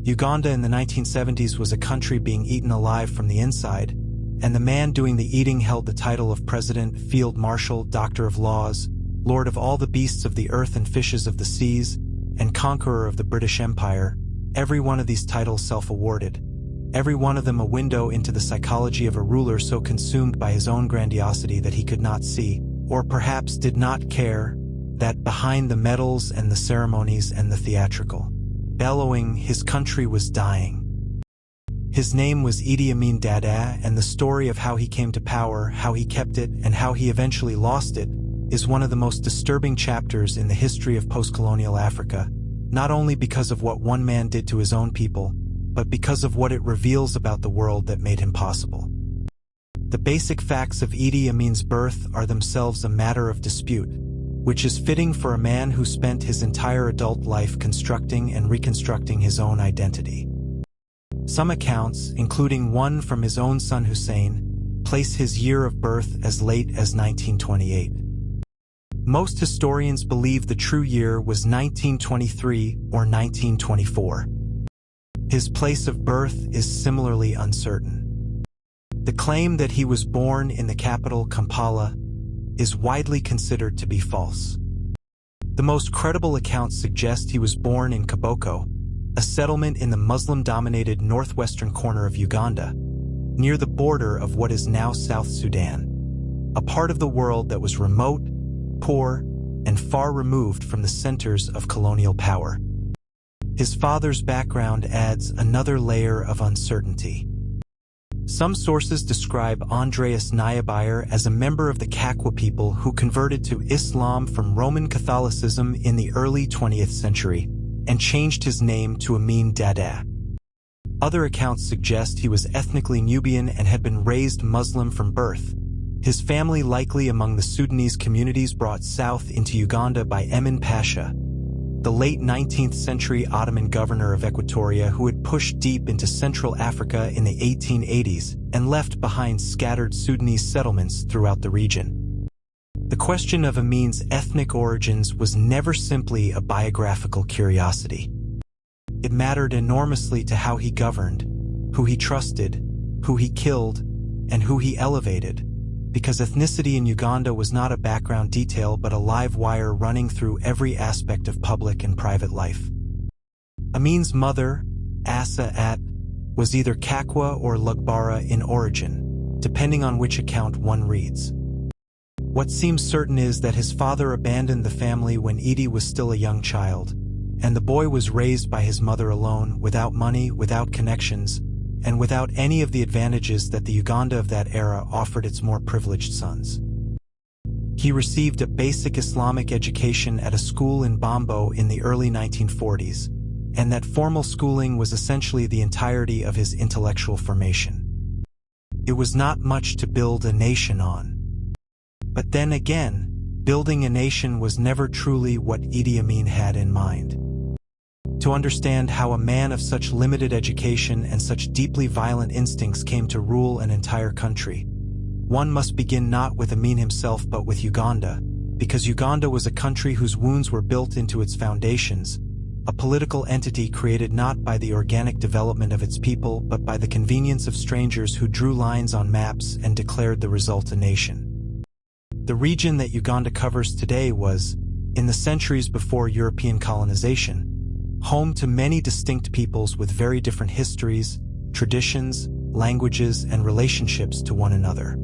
Uganda in the 1970s was a country being eaten alive from the inside, and the man doing the eating held the title of President, Field Marshal, Doctor of Laws, Lord of all the beasts of the earth and fishes of the seas, and Conqueror of the British Empire, every one of these titles self-awarded, every one of them a window into the psychology of a ruler so consumed by his own grandiosity that he could not see, or perhaps did not care, that behind the medals and the ceremonies and the theatrical bellowing, his country was dying. His name was Idi Amin Dada, and the story of how he came to power, how he kept it, and how he eventually lost it, is one of the most disturbing chapters in the history of post-colonial Africa, not only because of what one man did to his own people, but because of what it reveals about the world that made him possible. The basic facts of Idi Amin's birth are themselves a matter of dispute, which is fitting for a man who spent his entire adult life constructing and reconstructing his own identity. Some accounts, including one from his own son Hussein, place his year of birth as late as 1928. Most historians believe the true year was 1923 or 1924. His place of birth is similarly uncertain. The claim that he was born in the capital Kampala is widely considered to be false. The most credible accounts suggest he was born in Kiboko, a settlement in the Muslim-dominated northwestern corner of Uganda, near the border of what is now South Sudan, a part of the world that was remote, poor, and far removed from the centers of colonial power. His father's background adds another layer of uncertainty. Some sources describe Andreas Nyabayer as a member of the Kakwa people who converted to Islam from Roman Catholicism in the early 20th century and changed his name to Amin Dada. Other accounts suggest he was ethnically Nubian and had been raised Muslim from birth, his family likely among the Sudanese communities brought south into Uganda by Emin Pasha, the late 19th century Ottoman governor of Equatoria who had pushed deep into Central Africa in the 1880s and left behind scattered Sudanese settlements throughout the region. The question of Amin's ethnic origins was never simply a biographical curiosity. It mattered enormously to how he governed, who he trusted, who he killed, and who he elevated, because ethnicity in Uganda was not a background detail but a live wire running through every aspect of public and private life. Amin's mother, Asa At, was either Kakwa or Lugbara in origin, depending on which account one reads. What seems certain is that his father abandoned the family when Idi was still a young child, and the boy was raised by his mother alone, without money, without connections, and without any of the advantages that the Uganda of that era offered its more privileged sons. He received a basic Islamic education at a school in Bombo in the early 1940s, and that formal schooling was essentially the entirety of his intellectual formation. It was not much to build a nation on. But then again, building a nation was never truly what Idi Amin had in mind. To understand how a man of such limited education and such deeply violent instincts came to rule an entire country, one must begin not with Amin himself but with Uganda, because Uganda was a country whose wounds were built into its foundations, a political entity created not by the organic development of its people but by the convenience of strangers who drew lines on maps and declared the result a nation. The region that Uganda covers today was, in the centuries before European colonization, home to many distinct peoples with very different histories, traditions, languages, and relationships to one another.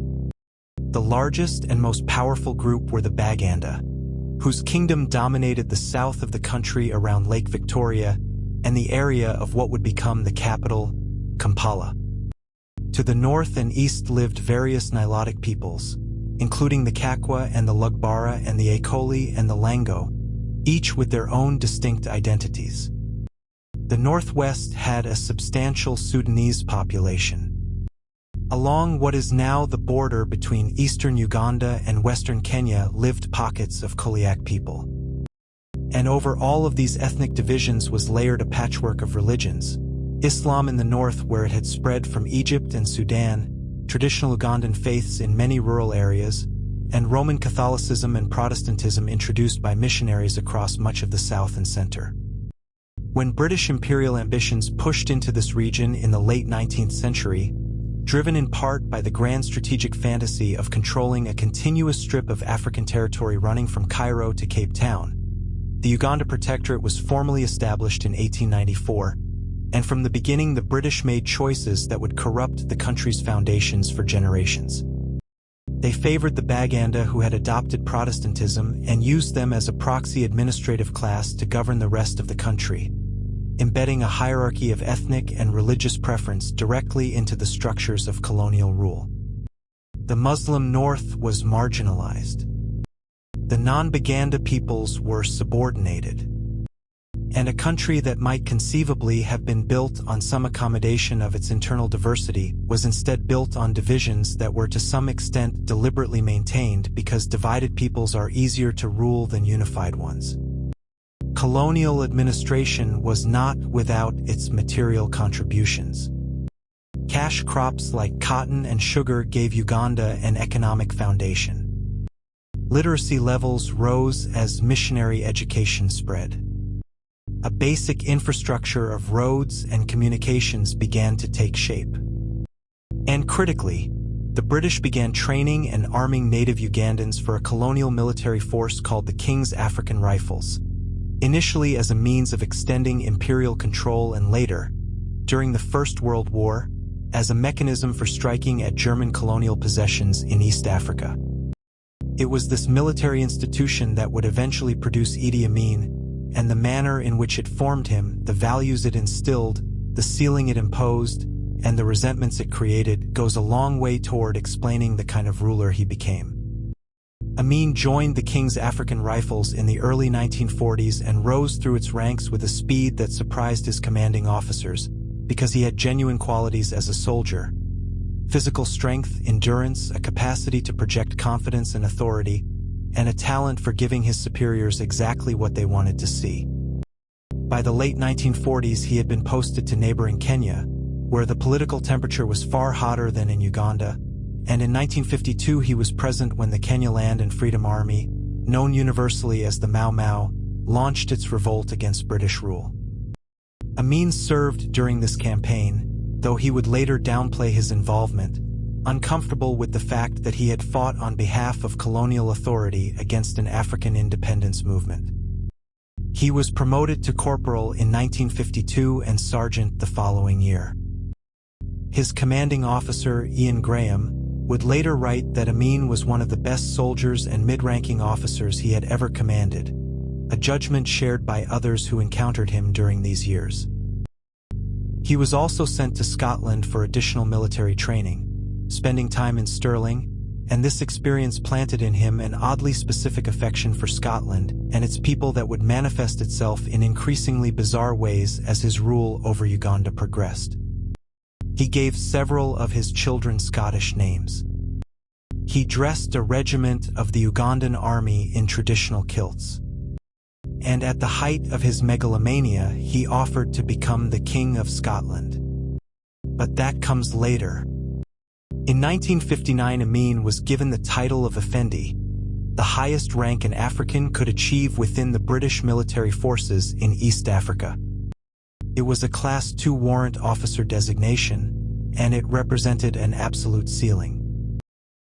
The largest and most powerful group were the Baganda, whose kingdom dominated the south of the country around Lake Victoria and the area of what would become the capital, Kampala. To the north and east lived various Nilotic peoples, including the Kakwa and the Lugbara and the Akoli and the Lango, each with their own distinct identities. The northwest had a substantial Sudanese population. Along what is now the border between eastern Uganda and western Kenya lived pockets of Koliak people. And over all of these ethnic divisions was layered a patchwork of religions: Islam in the north where it had spread from Egypt and Sudan, traditional Ugandan faiths in many rural areas, and Roman Catholicism and Protestantism introduced by missionaries across much of the south and center. When British imperial ambitions pushed into this region in the late 19th century, driven in part by the grand strategic fantasy of controlling a continuous strip of African territory running from Cairo to Cape Town, the Uganda Protectorate was formally established in 1894, and from the beginning the British made choices that would corrupt the country's foundations for generations. They favored the Baganda who had adopted Protestantism and used them as a proxy administrative class to govern the rest of the country, embedding a hierarchy of ethnic and religious preference directly into the structures of colonial rule. The Muslim North was marginalized. The non-Baganda peoples were subordinated. And a country that might conceivably have been built on some accommodation of its internal diversity was instead built on divisions that were to some extent deliberately maintained because divided peoples are easier to rule than unified ones. Colonial administration was not without its material contributions. Cash crops like cotton and sugar gave Uganda an economic foundation. Literacy levels rose as missionary education spread. A basic infrastructure of roads and communications began to take shape. And critically, the British began training and arming native Ugandans for a colonial military force called the King's African Rifles, initially as a means of extending imperial control and later, during the First World War, as a mechanism for striking at German colonial possessions in East Africa. It was this military institution that would eventually produce Idi Amin, and the manner in which it formed him, the values it instilled, the ceiling it imposed, and the resentments it created goes a long way toward explaining the kind of ruler he became. Amin joined the King's African Rifles in the early 1940s and rose through its ranks with a speed that surprised his commanding officers, because he had genuine qualities as a soldier: physical strength, endurance, a capacity to project confidence and authority, and a talent for giving his superiors exactly what they wanted to see. By the late 1940s, he had been posted to neighboring Kenya, where the political temperature was far hotter than in Uganda, and in 1952 he was present when the Kenya Land and Freedom Army, known universally as the Mau Mau, launched its revolt against British rule. Amin served during this campaign, though he would later downplay his involvement, uncomfortable with the fact that he had fought on behalf of colonial authority against an African independence movement. He was promoted to corporal in 1952 and sergeant the following year. His commanding officer, Ian Graham, would later write that Amin was one of the best soldiers and mid-ranking officers he had ever commanded, a judgment shared by others who encountered him during these years. He was also sent to Scotland for additional military training, spending time in Stirling, and this experience planted in him an oddly specific affection for Scotland and its people that would manifest itself in increasingly bizarre ways as his rule over Uganda progressed. He gave several of his children Scottish names. He dressed a regiment of the Ugandan army in traditional kilts. And at the height of his megalomania, he offered to become the King of Scotland. But that comes later. In 1959, Amin was given the title of Effendi, the highest rank an African could achieve within the British military forces in East Africa. It was a Class II warrant officer designation, and it represented an absolute ceiling.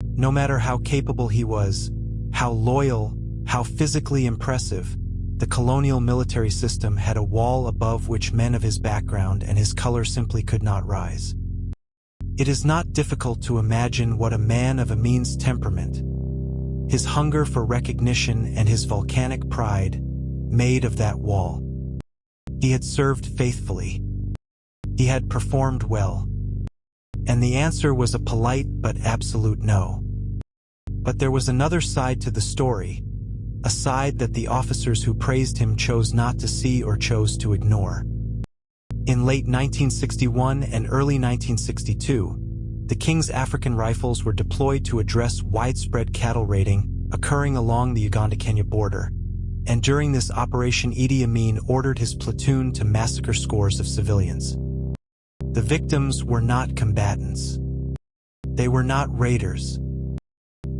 No matter how capable he was, how loyal, how physically impressive, the colonial military system had a wall above which men of his background and his color simply could not rise. It is not difficult to imagine what a man of Amin's temperament, his hunger for recognition and his volcanic pride, made of that wall. He had served faithfully. He had performed well. And the answer was a polite but absolute no. But there was another side to the story, a side that the officers who praised him chose not to see or chose to ignore. In late 1961 and early 1962, the King's African Rifles were deployed to address widespread cattle raiding occurring along the Uganda-Kenya border, and during this operation Idi Amin ordered his platoon to massacre scores of civilians. The victims were not combatants. They were not raiders.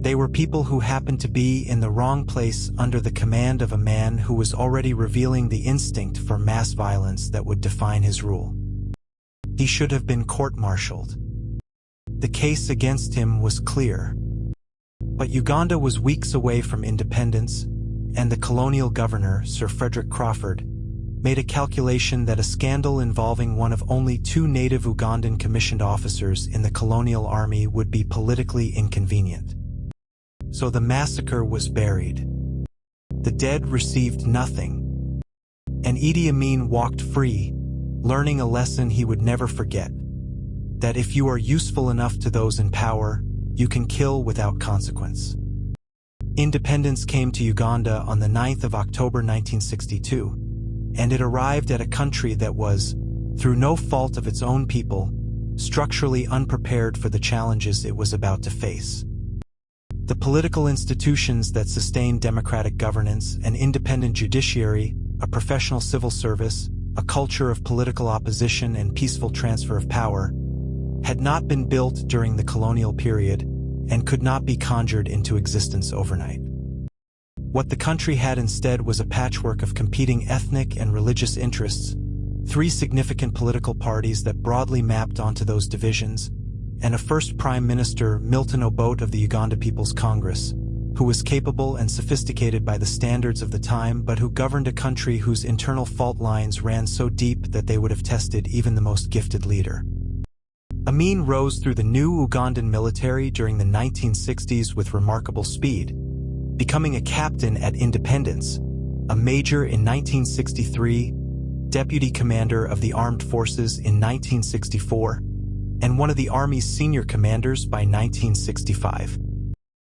They were people who happened to be in the wrong place under the command of a man who was already revealing the instinct for mass violence that would define his rule. He should have been court-martialed. The case against him was clear. But Uganda was weeks away from independence, and the colonial governor, Sir Frederick Crawford, made a calculation that a scandal involving one of only 2 native Ugandan commissioned officers in the colonial army would be politically inconvenient. So the massacre was buried. The dead received nothing. And Idi Amin walked free, learning a lesson he would never forget: that if you are useful enough to those in power, you can kill without consequence. Independence came to Uganda on the 9th of October 1962, and it arrived at a country that was, through no fault of its own people, structurally unprepared for the challenges it was about to face. The political institutions that sustained democratic governance, an independent judiciary, a professional civil service, a culture of political opposition and peaceful transfer of power, had not been built during the colonial period and could not be conjured into existence overnight. What the country had instead was a patchwork of competing ethnic and religious interests, 3 significant political parties that broadly mapped onto those divisions, and a first Prime Minister, Milton Obote of the Uganda People's Congress, who was capable and sophisticated by the standards of the time but who governed a country whose internal fault lines ran so deep that they would have tested even the most gifted leader. Amin rose through the new Ugandan military during the 1960s with remarkable speed, becoming a captain at independence, a major in 1963, deputy commander of the armed forces in 1964, and one of the Army's senior commanders by 1965.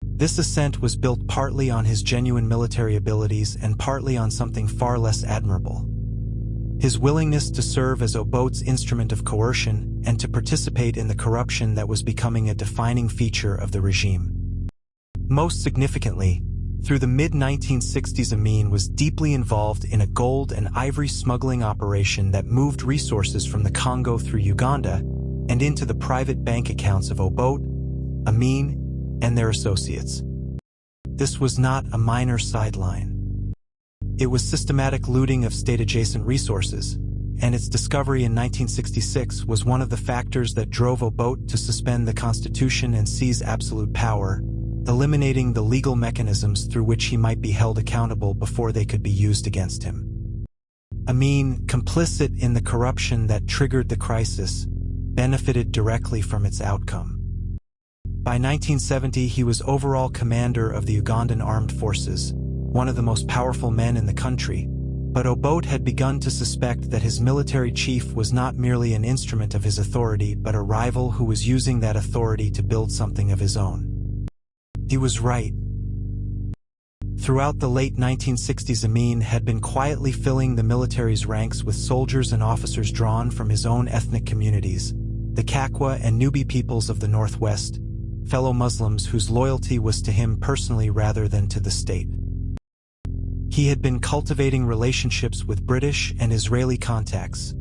This ascent was built partly on his genuine military abilities and partly on something far less admirable: his willingness to serve as Obote's instrument of coercion and to participate in the corruption that was becoming a defining feature of the regime. Most significantly, through the mid-1960s, Amin was deeply involved in a gold and ivory smuggling operation that moved resources from the Congo through Uganda and into the private bank accounts of Obote, Amin, and their associates. This was not a minor sideline. It was systematic looting of state-adjacent resources, and its discovery in 1966 was one of the factors that drove Obote to suspend the constitution and seize absolute power, eliminating the legal mechanisms through which he might be held accountable before they could be used against him. Amin, complicit in the corruption that triggered the crisis, benefited directly from its outcome. By 1970, he was overall commander of the Ugandan Armed Forces, one of the most powerful men in the country, but Obote had begun to suspect that his military chief was not merely an instrument of his authority but a rival who was using that authority to build something of his own. He was right. Throughout the late 1960s, Amin had been quietly filling the military's ranks with soldiers and officers drawn from his own ethnic communities, the Kakwa and Nubi peoples of the Northwest, fellow Muslims whose loyalty was to him personally rather than to the state. He had been cultivating relationships with British and Israeli contacts,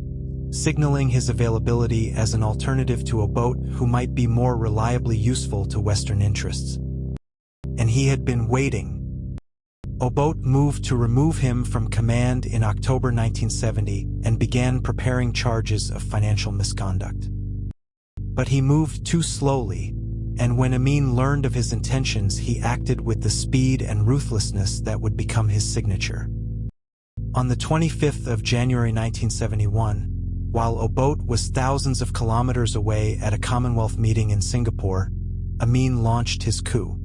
signaling his availability as an alternative to Obote who might be more reliably useful to Western interests. And he had been waiting. Obote moved to remove him from command in October 1970 and began preparing charges of financial misconduct. But he moved too slowly, and when Amin learned of his intentions, he acted with the speed and ruthlessness that would become his signature. On the 25th of January 1971, while Obote was thousands of kilometers away at a Commonwealth meeting in Singapore, Amin launched his coup.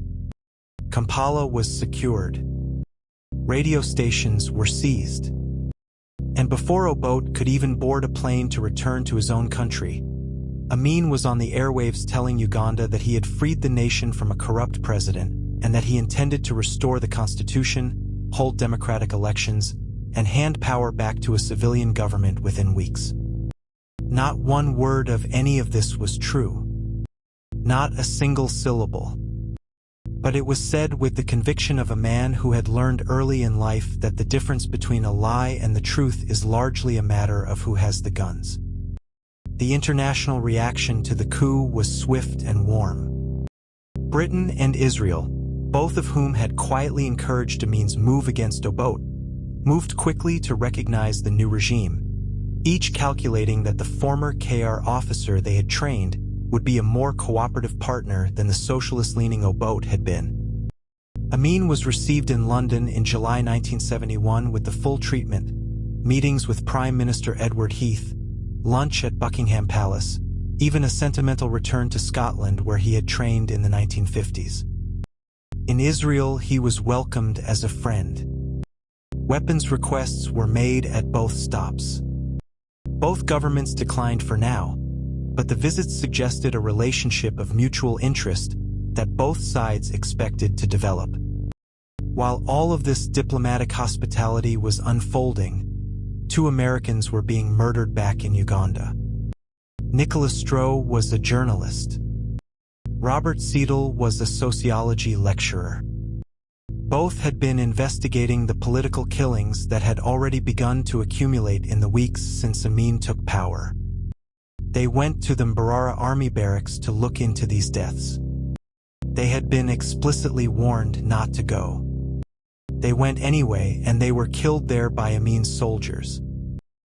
Kampala was secured. Radio stations were seized. And before Obote could even board a plane to return to his own country, Amin was on the airwaves telling Uganda that he had freed the nation from a corrupt president and that he intended to restore the constitution, hold democratic elections, and hand power back to a civilian government within weeks. Not one word of any of this was true. Not a single syllable. But it was said with the conviction of a man who had learned early in life that the difference between a lie and the truth is largely a matter of who has the guns. The international reaction to the coup was swift and warm. Britain and Israel, both of whom had quietly encouraged Amin's move against Obote, moved quickly to recognize the new regime, each calculating that the former KR officer they had trained would be a more cooperative partner than the socialist-leaning Obote had been. Amin was received in London in July 1971 with the full treatment, meetings with Prime Minister Edward Heath, lunch at Buckingham Palace, even a sentimental return to Scotland where he had trained in the 1950s. In Israel, he was welcomed as a friend. Weapons requests were made at both stops. Both governments declined for now, but the visits suggested a relationship of mutual interest that both sides expected to develop. While all of this diplomatic hospitality was unfolding, 2 Americans were being murdered back in Uganda. Nicholas Stroh was a journalist. Robert Seidel was a sociology lecturer. Both had been investigating the political killings that had already begun to accumulate in the weeks since Amin took power. They went to the Mbarara army barracks to look into these deaths. They had been explicitly warned not to go. They went anyway, and they were killed there by Amin's soldiers.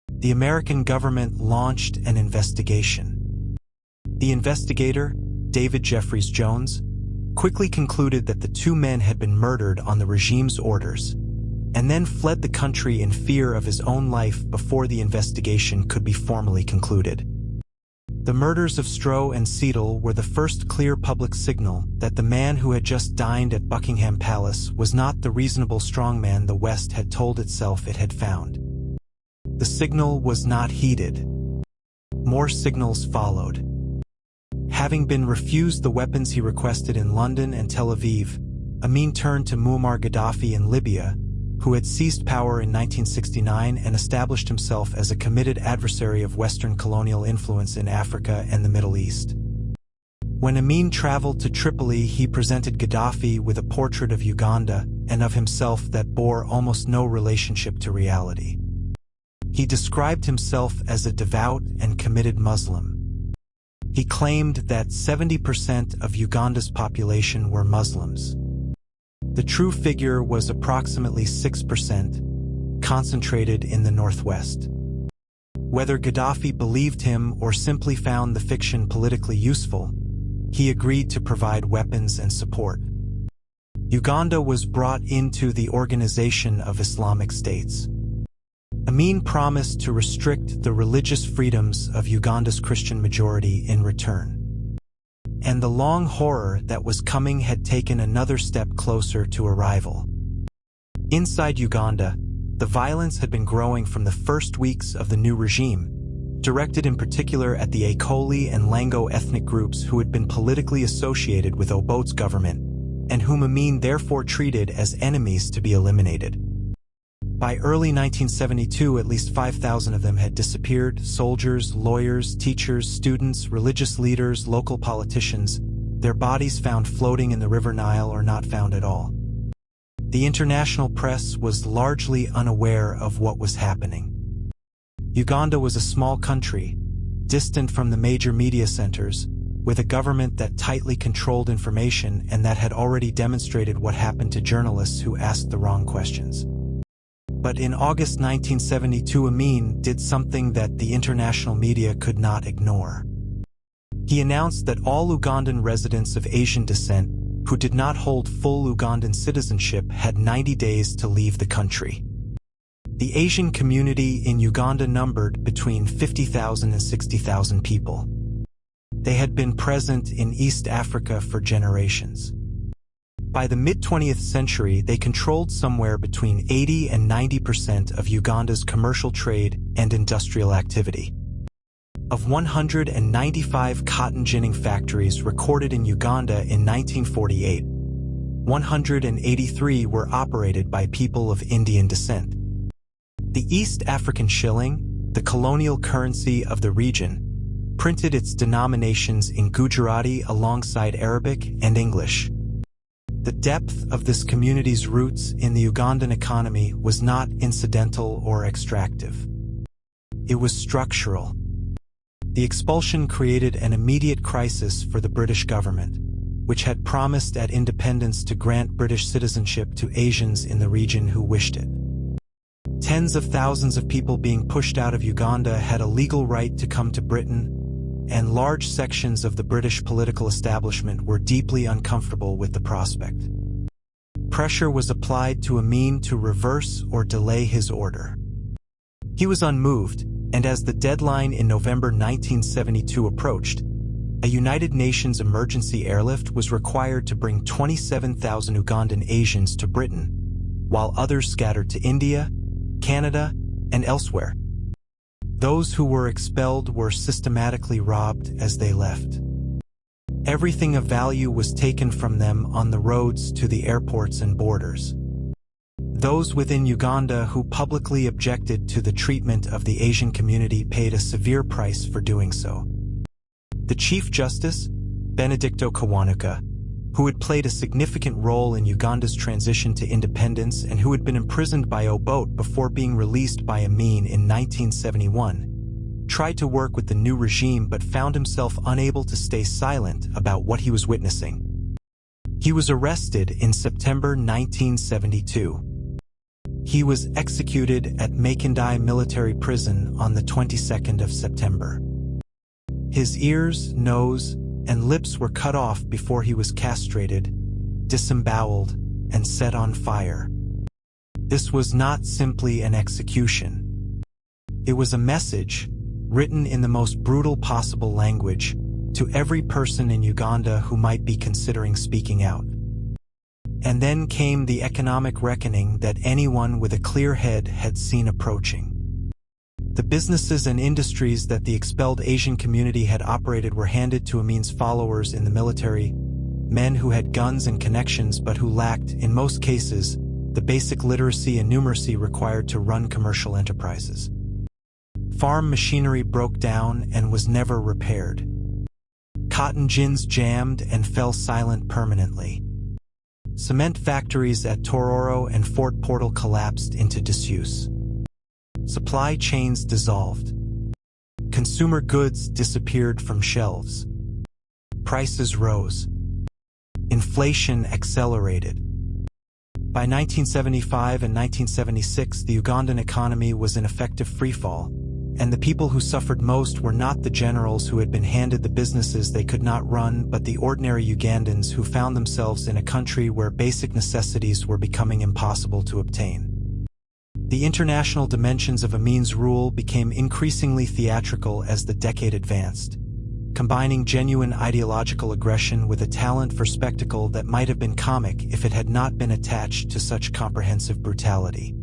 The American government launched an investigation. The investigator, David Jeffries Jones, quickly concluded that the 2 men had been murdered on the regime's orders, and then fled the country in fear of his own life before the investigation could be formally concluded. The murders of Stroh and Seidel were the first clear public signal that the man who had just dined at Buckingham Palace was not the reasonable strongman the West had told itself it had found. The signal was not heeded. More signals followed. Having been refused the weapons he requested in London and Tel Aviv, Amin turned to Muammar Gaddafi in Libya, who had seized power in 1969 and established himself as a committed adversary of Western colonial influence in Africa and the Middle East. When Amin traveled to Tripoli, he presented Gaddafi with a portrait of Uganda and of himself that bore almost no relationship to reality. He described himself as a devout and committed Muslim. He claimed that 70% of Uganda's population were Muslims. The true figure was approximately 6%, concentrated in the northwest. Whether Gaddafi believed him or simply found the fiction politically useful, he agreed to provide weapons and support. Uganda was brought into the Organization of Islamic States. Amin promised to restrict the religious freedoms of Uganda's Christian majority in return. And the long horror that was coming had taken another step closer to arrival. Inside Uganda, the violence had been growing from the first weeks of the new regime, directed in particular at the Akoli and Lango ethnic groups who had been politically associated with Obote's government, and whom Amin therefore treated as enemies to be eliminated. By early 1972, at least 5,000 of them had disappeared: soldiers, lawyers, teachers, students, religious leaders, local politicians, their bodies found floating in the River Nile or not found at all. The international press was largely unaware of what was happening. Uganda was a small country, distant from the major media centers, with a government that tightly controlled information and that had already demonstrated what happened to journalists who asked the wrong questions. But in August 1972, Amin did something that the international media could not ignore. He announced that all Ugandan residents of Asian descent who did not hold full Ugandan citizenship had 90 days to leave the country. The Asian community in Uganda numbered between 50,000 and 60,000 people. They had been present in East Africa for generations. By the mid-20th century, they controlled somewhere between 80 and 90% of Uganda's commercial trade and industrial activity. Of 195 cotton ginning factories recorded in Uganda in 1948, 183 were operated by people of Indian descent. The East African shilling, the colonial currency of the region, printed its denominations in Gujarati alongside Arabic and English. The depth of this community's roots in the Ugandan economy was not incidental or extractive. It was structural. The expulsion created an immediate crisis for the British government. which had promised at independence to grant British citizenship to Asians in the region who wished it. Tens of thousands of people being pushed out of Uganda had a legal right to come to Britain, and large sections of the British political establishment were deeply uncomfortable with the prospect. Pressure was applied to Amin to reverse or delay his order. He was unmoved, and as the deadline in November 1972 approached, a United Nations emergency airlift was required to bring 27,000 Ugandan Asians to Britain, while others scattered to India, Canada, and elsewhere. Those who were expelled were systematically robbed as they left. Everything of value was taken from them on the roads to the airports and borders. Those within Uganda who publicly objected to the treatment of the Asian community paid a severe price for doing so. The Chief Justice, Benedicto Kiwanuka, who had played a significant role in Uganda's transition to independence and who had been imprisoned by Obote before being released by Amin in 1971, tried to work with the new regime but found himself unable to stay silent about what he was witnessing. He was arrested in September 1972. He was executed at Makindye military prison on the 22nd of September. His ears, nose, and lips were cut off before he was castrated, disemboweled, and set on fire. This was not simply an execution. It was a message, written in the most brutal possible language, to every person in Uganda who might be considering speaking out. And then came the economic reckoning that anyone with a clear head had seen approaching. The businesses and industries that the expelled Asian community had operated were handed to Amin's followers in the military, men who had guns and connections but who lacked, in most cases, the basic literacy and numeracy required to run commercial enterprises. Farm machinery broke down and was never repaired. Cotton gins jammed and fell silent permanently. Cement factories at Tororo and Fort Portal collapsed into disuse. Supply chains dissolved. Consumer goods disappeared from shelves. Prices rose. Inflation accelerated. By 1975 and 1976, the Ugandan economy was in effective freefall, and the people who suffered most were not the generals who had been handed the businesses they could not run, but the ordinary Ugandans who found themselves in a country where basic necessities were becoming impossible to obtain. The international dimensions of Amin's rule became increasingly theatrical as the decade advanced, combining genuine ideological aggression with a talent for spectacle that might have been comic if it had not been attached to such comprehensive brutality.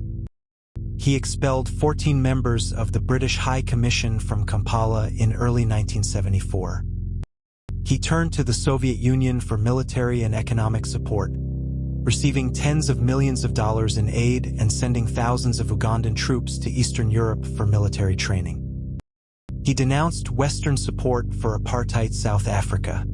He expelled 14 members of the British High Commission from Kampala in early 1974. He turned to the Soviet Union for military and economic support, receiving tens of millions of dollars in aid and sending thousands of Ugandan troops to Eastern Europe for military training. He denounced Western support for apartheid South Africa.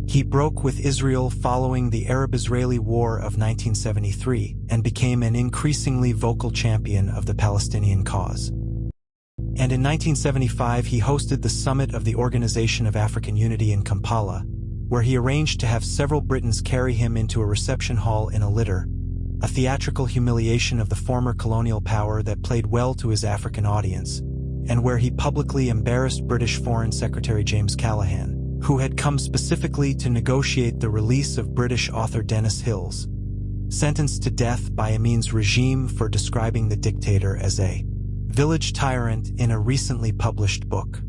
He broke with Israel following the Arab-Israeli War of 1973 and became an increasingly vocal champion of the Palestinian cause. And in 1975 he hosted the summit of the Organization of African Unity in Kampala, where he arranged to have several Britons carry him into a reception hall in a litter, a theatrical humiliation of the former colonial power that played well to his African audience, and where he publicly embarrassed British Foreign Secretary James Callaghan, who had come specifically to negotiate the release of British author Dennis Hills, sentenced to death by Amin's regime for describing the dictator as a village tyrant in a recently published book.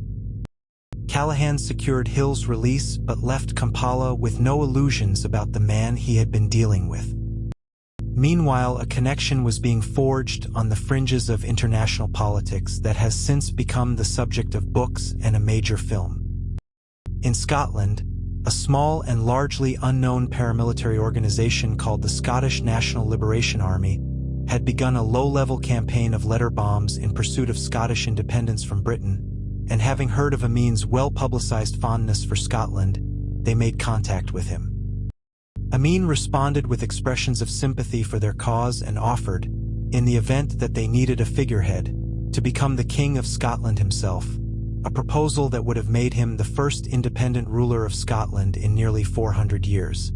Callaghan secured Hill's release but left Kampala with no illusions about the man he had been dealing with. Meanwhile, a connection was being forged on the fringes of international politics that has since become the subject of books and a major film. In Scotland, a small and largely unknown paramilitary organization called the Scottish National Liberation Army had begun a low-level campaign of letter bombs in pursuit of Scottish independence from Britain, and having heard of Amin's well-publicized fondness for Scotland, they made contact with him. Amin responded with expressions of sympathy for their cause and offered, in the event that they needed a figurehead, to become the King of Scotland himself, a proposal that would have made him the first independent ruler of Scotland in nearly 400 years.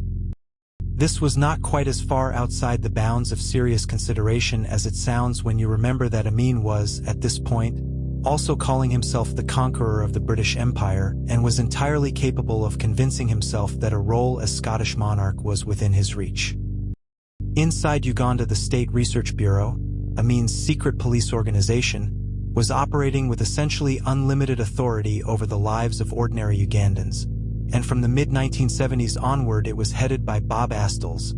This was not quite as far outside the bounds of serious consideration as it sounds when you remember that Amin was, at this point, also calling himself the Conqueror of the British Empire and was entirely capable of convincing himself that a role as Scottish monarch was within his reach. Inside Uganda, the State Research Bureau, Amin's secret police organization, was operating with essentially unlimited authority over the lives of ordinary Ugandans, and from the mid-1970s onward it was headed by Bob Astles,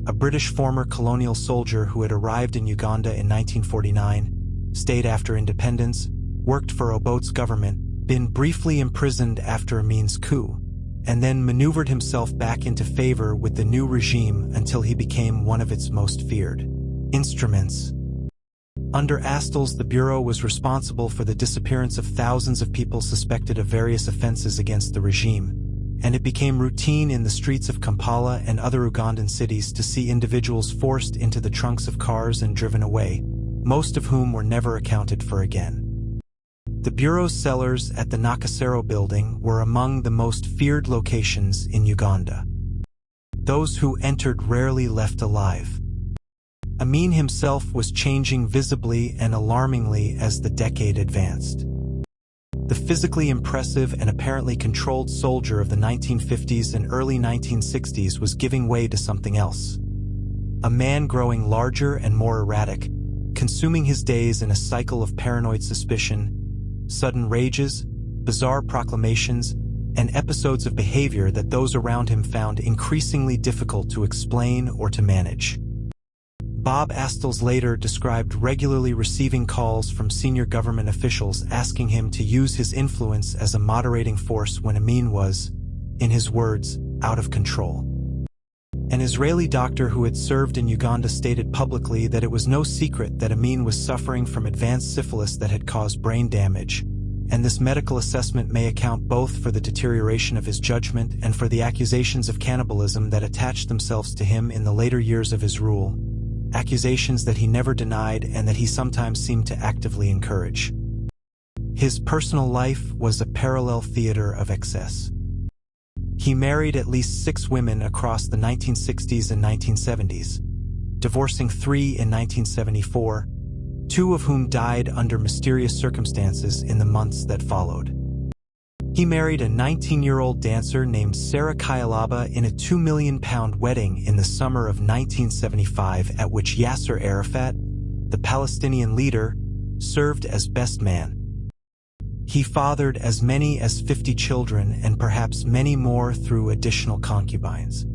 a British former colonial soldier who had arrived in Uganda in 1949, stayed after independence, worked for Obote's government, been briefly imprisoned after Amin's coup, and then maneuvered himself back into favor with the new regime until he became one of its most feared instruments. Under Astles, the Bureau was responsible for the disappearance of thousands of people suspected of various offenses against the regime, and it became routine in the streets of Kampala and other Ugandan cities to see individuals forced into the trunks of cars and driven away, most of whom were never accounted for again. The Bureau's cellars at the Nakasero building were among the most feared locations in Uganda. Those who entered rarely left alive. Amin himself was changing visibly and alarmingly as the decade advanced. The physically impressive and apparently controlled soldier of the 1950s and early 1960s was giving way to something else. A man growing larger and more erratic, consuming his days in a cycle of paranoid suspicion, sudden rages, bizarre proclamations, and episodes of behavior that those around him found increasingly difficult to explain or to manage. Bob Astles later described regularly receiving calls from senior government officials asking him to use his influence as a moderating force when Amin was, in his words, out of control. An Israeli doctor who had served in Uganda stated publicly that it was no secret that Amin was suffering from advanced syphilis that had caused brain damage, and this medical assessment may account both for the deterioration of his judgment and for the accusations of cannibalism that attached themselves to him in the later years of his rule. Accusations that he never denied and that he sometimes seemed to actively encourage. His personal life was a parallel theater of excess. He married at least 6 women across the 1960s and 1970s, divorcing 3 in 1974, 2 of whom died under mysterious circumstances in the months that followed. He married a 19-year-old dancer named Sarah Kyalaba in a £2 million wedding in the summer of 1975 at which Yasser Arafat, the Palestinian leader, served as best man. He fathered as many as 50 children and perhaps many more through additional concubines.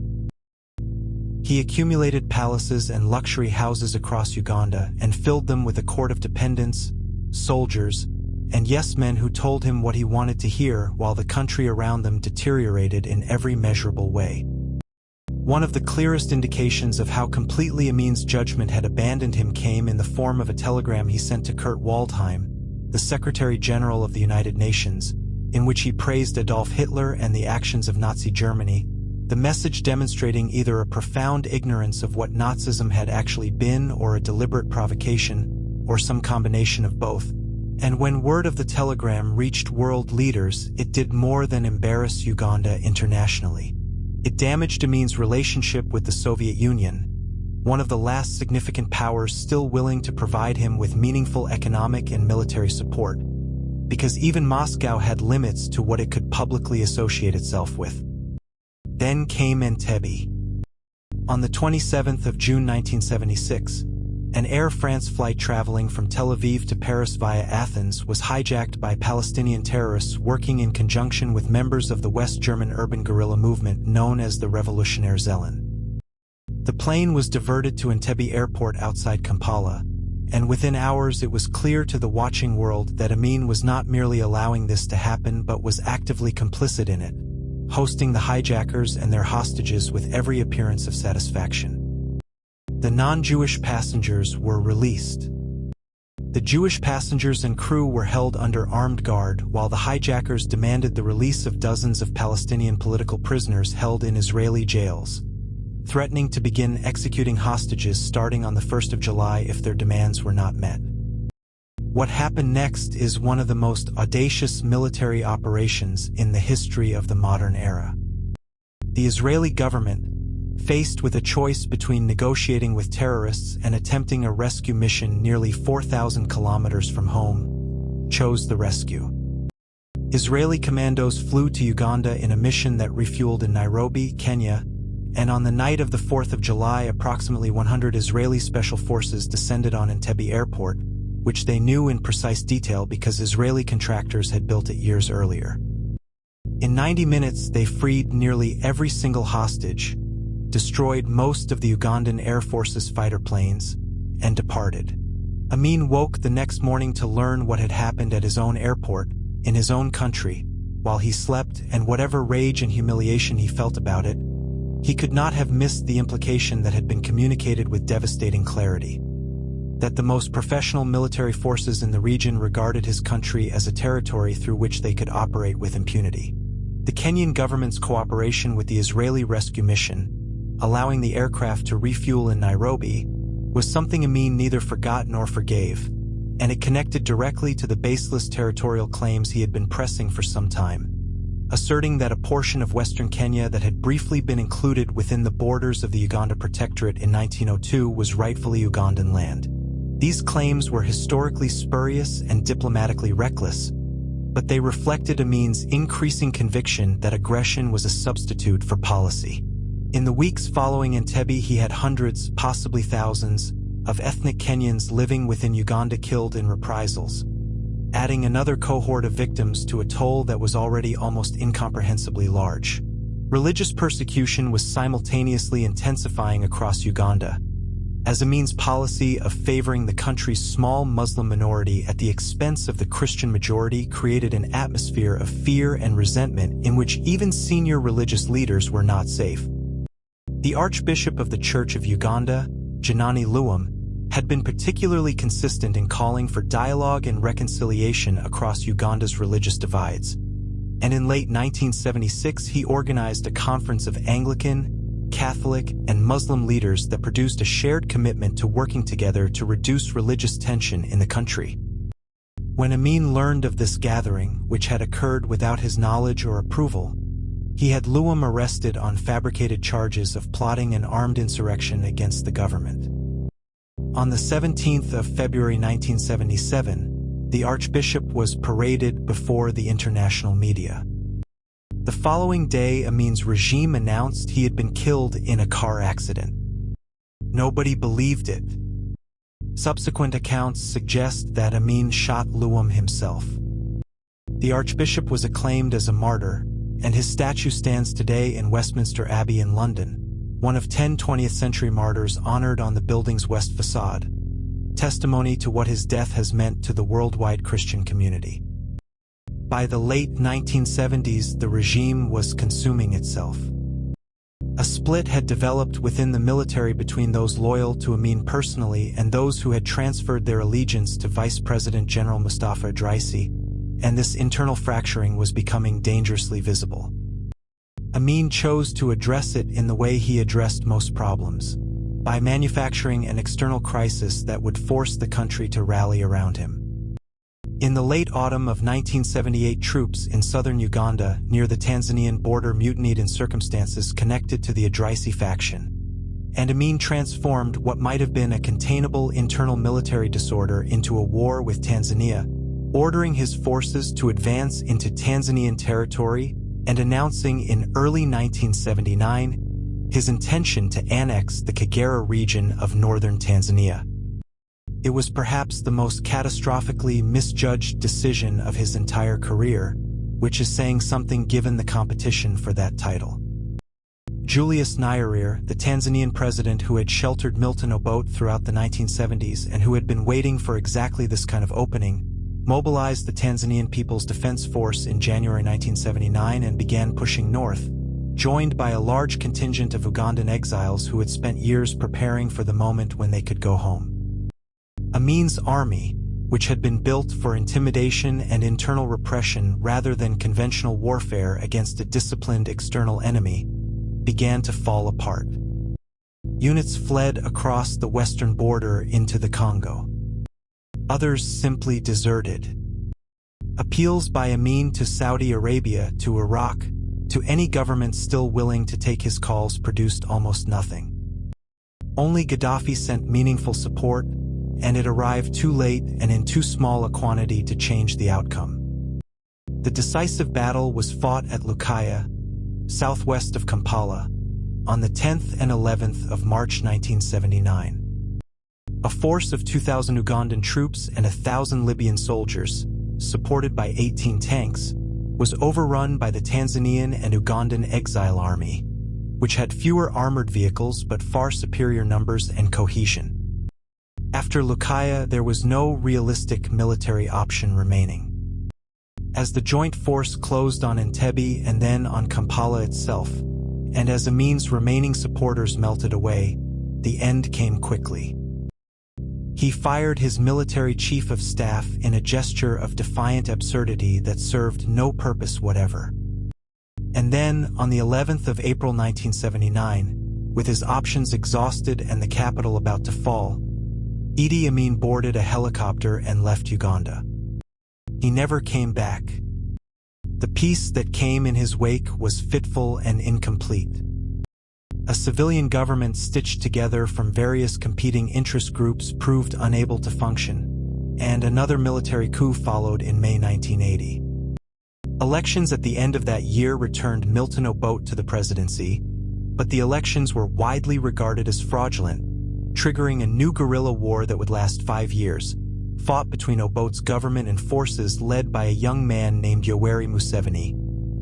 He accumulated palaces and luxury houses across Uganda and filled them with a court of dependents, soldiers, and yes-men who told him what he wanted to hear while the country around them deteriorated in every measurable way. One of the clearest indications of how completely Amin's judgment had abandoned him came in the form of a telegram he sent to Kurt Waldheim, the Secretary General of the United Nations, in which he praised Adolf Hitler and the actions of Nazi Germany, the message demonstrating either a profound ignorance of what Nazism had actually been or a deliberate provocation, or some combination of both. And when word of the telegram reached world leaders, it did more than embarrass Uganda internationally. It damaged Amin's relationship with the Soviet Union, one of the last significant powers still willing to provide him with meaningful economic and military support, because even Moscow had limits to what it could publicly associate itself with. Then came Entebbe. On the 27th of June 1976, an Air France flight traveling from Tel Aviv to Paris via Athens was hijacked by Palestinian terrorists working in conjunction with members of the West German urban guerrilla movement known as the Revolutionäre Zellen. The plane was diverted to Entebbe Airport outside Kampala, and within hours it was clear to the watching world that Amin was not merely allowing this to happen but was actively complicit in it, hosting the hijackers and their hostages with every appearance of satisfaction. The non-Jewish passengers were released. The Jewish passengers and crew were held under armed guard while the hijackers demanded the release of dozens of Palestinian political prisoners held in Israeli jails, threatening to begin executing hostages starting on the 1st of July if their demands were not met. What happened next is one of the most audacious military operations in the history of the modern era. The Israeli government, faced with a choice between negotiating with terrorists and attempting a rescue mission nearly 4,000 kilometers from home, chose the rescue. Israeli commandos flew to Uganda in a mission that refueled in Nairobi, Kenya, and on the night of the 4th of July, approximately 100 Israeli special forces descended on Entebbe airport, which they knew in precise detail because Israeli contractors had built it years earlier. In 90 minutes, they freed nearly every single hostage, destroyed most of the Ugandan Air Force's fighter planes, and departed. Amin woke the next morning to learn what had happened at his own airport, in his own country, while he slept, and whatever rage and humiliation he felt about it, he could not have missed the implication that had been communicated with devastating clarity. That the most professional military forces in the region regarded his country as a territory through which they could operate with impunity. The Kenyan government's cooperation with the Israeli rescue mission, allowing the aircraft to refuel in Nairobi, was something Amin neither forgot nor forgave, and it connected directly to the baseless territorial claims he had been pressing for some time, asserting that a portion of Western Kenya that had briefly been included within the borders of the Uganda Protectorate in 1902 was rightfully Ugandan land. These claims were historically spurious and diplomatically reckless, but they reflected Amin's increasing conviction that aggression was a substitute for policy. In the weeks following Entebbe, he had hundreds, possibly thousands, of ethnic Kenyans living within Uganda killed in reprisals, adding another cohort of victims to a toll that was already almost incomprehensibly large. Religious persecution was simultaneously intensifying across Uganda, as Amin's policy of favoring the country's small Muslim minority at the expense of the Christian majority created an atmosphere of fear and resentment in which even senior religious leaders were not safe. The Archbishop of the Church of Uganda, Janani Luwum, had been particularly consistent in calling for dialogue and reconciliation across Uganda's religious divides, and in late 1976 he organized a conference of Anglican, Catholic, and Muslim leaders that produced a shared commitment to working together to reduce religious tension in the country. When Amin learned of this gathering, which had occurred without his knowledge or approval, he had Luwum arrested on fabricated charges of plotting an armed insurrection against the government. On the 17th of February 1977, the Archbishop was paraded before the international media. The following day, Amin's regime announced he had been killed in a car accident. Nobody believed it. Subsequent accounts suggest that Amin shot Luwum himself. The Archbishop was acclaimed as a martyr, and his statue stands today in Westminster Abbey in London, one of 10 20th-century martyrs honored on the building's west facade, testimony to what his death has meant to the worldwide Christian community. By the late 1970s, the regime was consuming itself. A split had developed within the military between those loyal to Amin personally and those who had transferred their allegiance to Vice President General Mustafa Idrisi, and this internal fracturing was becoming dangerously visible. Amin chose to address it in the way he addressed most problems, by manufacturing an external crisis that would force the country to rally around him. In the late autumn of 1978, troops in southern Uganda near the Tanzanian border mutinied in circumstances connected to the Idrisi faction, and Amin transformed what might have been a containable internal military disorder into a war with Tanzania, ordering his forces to advance into Tanzanian territory and announcing in early 1979 his intention to annex the Kagera region of northern Tanzania. It was perhaps the most catastrophically misjudged decision of his entire career, which is saying something given the competition for that title. Julius Nyerere, the Tanzanian president who had sheltered Milton Obote throughout the 1970s and who had been waiting for exactly this kind of opening, mobilized the Tanzanian People's Defense Force in January 1979 and began pushing north, joined by a large contingent of Ugandan exiles who had spent years preparing for the moment when they could go home. Amin's army, which had been built for intimidation and internal repression rather than conventional warfare against a disciplined external enemy, began to fall apart. Units fled across the western border into the Congo. Others simply deserted. Appeals by Amin to Saudi Arabia, to Iraq, to any government still willing to take his calls produced almost nothing. Only Gaddafi sent meaningful support, and it arrived too late and in too small a quantity to change the outcome. The decisive battle was fought at Lukaya, southwest of Kampala, on the 10th and 11th of March 1979. A force of 2,000 Ugandan troops and 1,000 Libyan soldiers, supported by 18 tanks, was overrun by the Tanzanian and Ugandan Exile Army, which had fewer armored vehicles but far superior numbers and cohesion. After Lukaya, there was no realistic military option remaining. As the joint force closed on Entebbe and then on Kampala itself, and as Amin's remaining supporters melted away, the end came quickly. He fired his military chief of staff in a gesture of defiant absurdity that served no purpose whatever. And then, on the 11th of April 1979, with his options exhausted and the capital about to fall, Idi Amin boarded a helicopter and left Uganda. He never came back. The peace that came in his wake was fitful and incomplete. A civilian government stitched together from various competing interest groups proved unable to function, and another military coup followed in May 1980. Elections at the end of that year returned Milton Obote to the presidency, but the elections were widely regarded as fraudulent, triggering a new guerrilla war that would last 5 years, fought between Obote's government and forces led by a young man named Yoweri Museveni,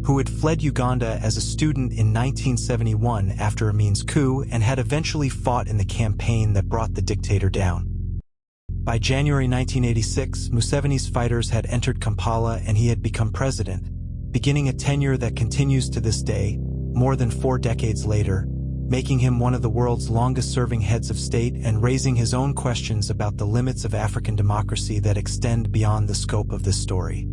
who had fled Uganda as a student in 1971 after Amin's coup and had eventually fought in the campaign that brought the dictator down. By January 1986, Museveni's fighters had entered Kampala and he had become president, beginning a tenure that continues to this day, more than 4 decades later, making him one of the world's longest-serving heads of state and raising his own questions about the limits of African democracy that extend beyond the scope of this story.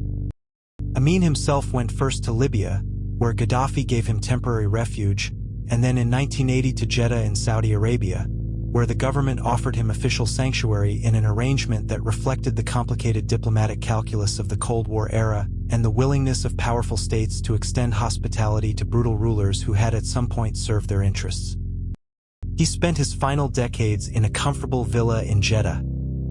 Amin himself went first to Libya, where Gaddafi gave him temporary refuge, and then in 1980 to Jeddah in Saudi Arabia, where the government offered him official sanctuary in an arrangement that reflected the complicated diplomatic calculus of the Cold War era and the willingness of powerful states to extend hospitality to brutal rulers who had at some point served their interests. He spent his final decades in a comfortable villa in Jeddah,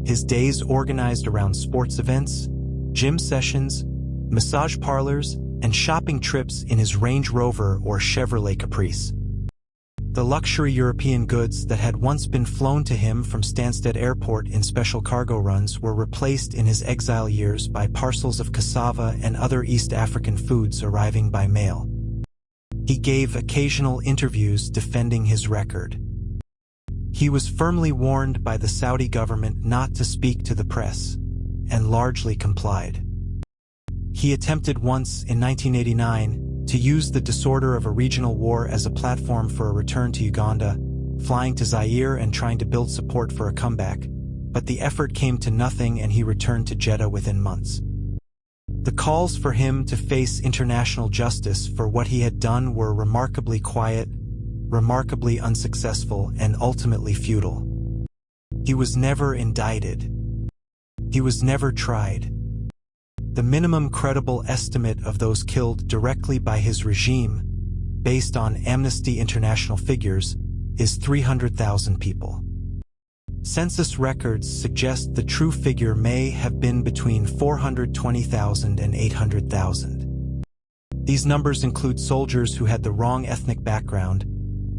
his days organized around sports events, gym sessions, massage parlors, and shopping trips in his Range Rover or Chevrolet Caprice. The luxury European goods that had once been flown to him from Stansted Airport in special cargo runs were replaced in his exile years by parcels of cassava and other East African foods arriving by mail. He gave occasional interviews defending his record. He was firmly warned by the Saudi government not to speak to the press, and largely complied. He attempted once, in 1989, to use the disorder of a regional war as a platform for a return to Uganda, flying to Zaire and trying to build support for a comeback, but the effort came to nothing and he returned to Jeddah within months. The calls for him to face international justice for what he had done were remarkably quiet, remarkably unsuccessful, and ultimately futile. He was never indicted. He was never tried. The minimum credible estimate of those killed directly by his regime, based on Amnesty International figures, is 300,000 people. Census records suggest the true figure may have been between 420,000 and 800,000. These numbers include soldiers who had the wrong ethnic background,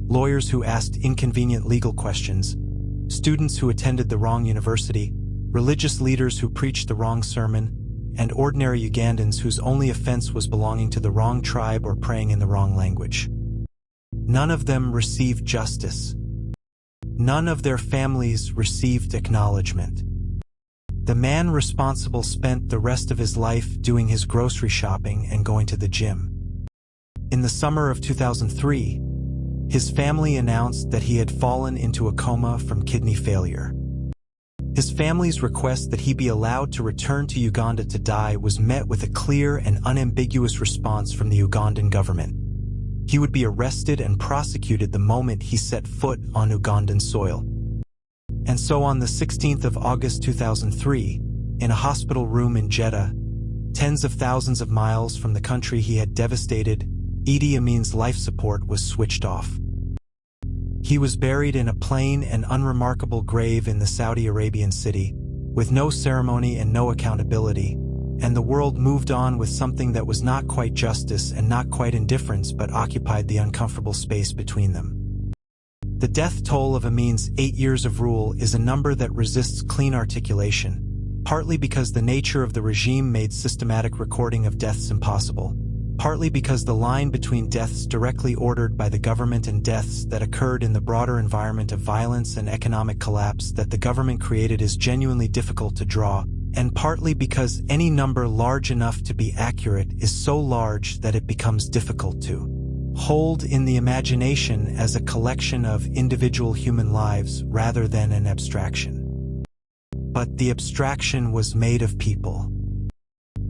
lawyers who asked inconvenient legal questions, students who attended the wrong university, religious leaders who preached the wrong sermon, and ordinary Ugandans whose only offense was belonging to the wrong tribe or praying in the wrong language. None of them received justice. None of their families received acknowledgement. The man responsible spent the rest of his life doing his grocery shopping and going to the gym. In the summer of 2003, his family announced that he had fallen into a coma from kidney failure. His family's request that he be allowed to return to Uganda to die was met with a clear and unambiguous response from the Ugandan government. He would be arrested and prosecuted the moment he set foot on Ugandan soil. And so on the 16th of August 2003, in a hospital room in Jeddah, tens of thousands of miles from the country he had devastated, Idi Amin's life support was switched off. He was buried in a plain and unremarkable grave in the Saudi Arabian city, with no ceremony and no accountability, and the world moved on with something that was not quite justice and not quite indifference but occupied the uncomfortable space between them. The death toll of Amin's 8 years of rule is a number that resists clean articulation, partly because the nature of the regime made systematic recording of deaths impossible, partly because the line between deaths directly ordered by the government and deaths that occurred in the broader environment of violence and economic collapse that the government created is genuinely difficult to draw, and partly because any number large enough to be accurate is so large that it becomes difficult to hold in the imagination as a collection of individual human lives rather than an abstraction. But the abstraction was made of people.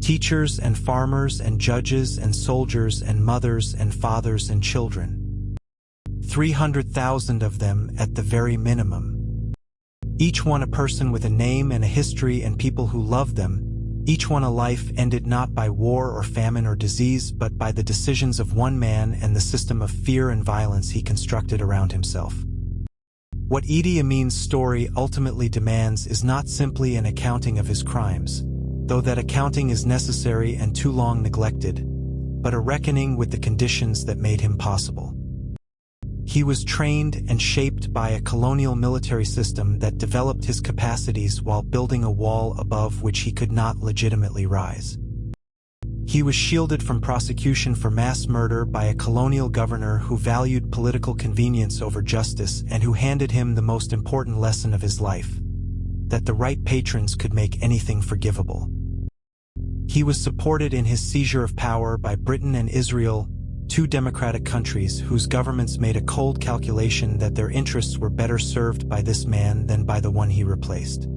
Teachers and farmers and judges and soldiers and mothers and fathers and children. 300,000 of them at the very minimum. Each one a person with a name and a history and people who loved them, each one a life ended not by war or famine or disease but by the decisions of one man and the system of fear and violence he constructed around himself. What Idi Amin's story ultimately demands is not simply an accounting of his crimes, though that accounting is necessary and too long neglected, but a reckoning with the conditions that made him possible. He was trained and shaped by a colonial military system that developed his capacities while building a wall above which he could not legitimately rise. He was shielded from prosecution for mass murder by a colonial governor who valued political convenience over justice and who handed him the most important lesson of his life: that the right patrons could make anything forgivable. He was supported in his seizure of power by Britain and Israel, two democratic countries whose governments made a cold calculation that their interests were better served by this man than by the one he replaced.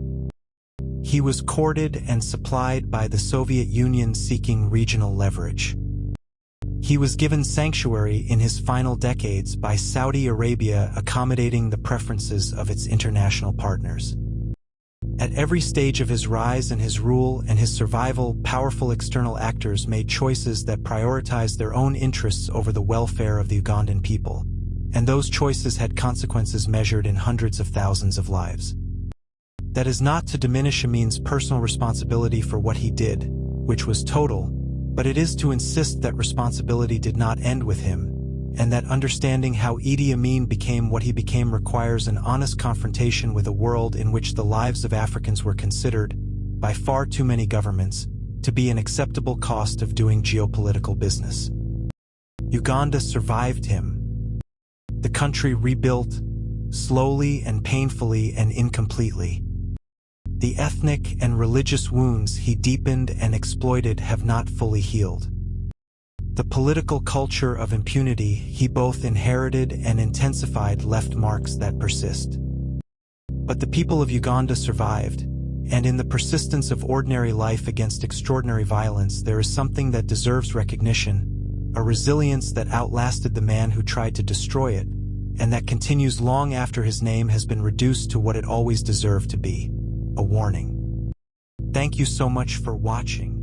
He was courted and supplied by the Soviet Union seeking regional leverage. He was given sanctuary in his final decades by Saudi Arabia accommodating the preferences of its international partners. At every stage of his rise and his rule and his survival, powerful external actors made choices that prioritized their own interests over the welfare of the Ugandan people, and those choices had consequences measured in hundreds of thousands of lives. That is not to diminish Amin's personal responsibility for what he did, which was total, but it is to insist that responsibility did not end with him, and that understanding how Idi Amin became what he became requires an honest confrontation with a world in which the lives of Africans were considered, by far too many governments, to be an acceptable cost of doing geopolitical business. Uganda survived him. The country rebuilt, slowly and painfully and incompletely. The ethnic and religious wounds he deepened and exploited have not fully healed. The political culture of impunity he both inherited and intensified left marks that persist. But the people of Uganda survived, and in the persistence of ordinary life against extraordinary violence there is something that deserves recognition, a resilience that outlasted the man who tried to destroy it, and that continues long after his name has been reduced to what it always deserved to be: a warning. Thank you so much for watching.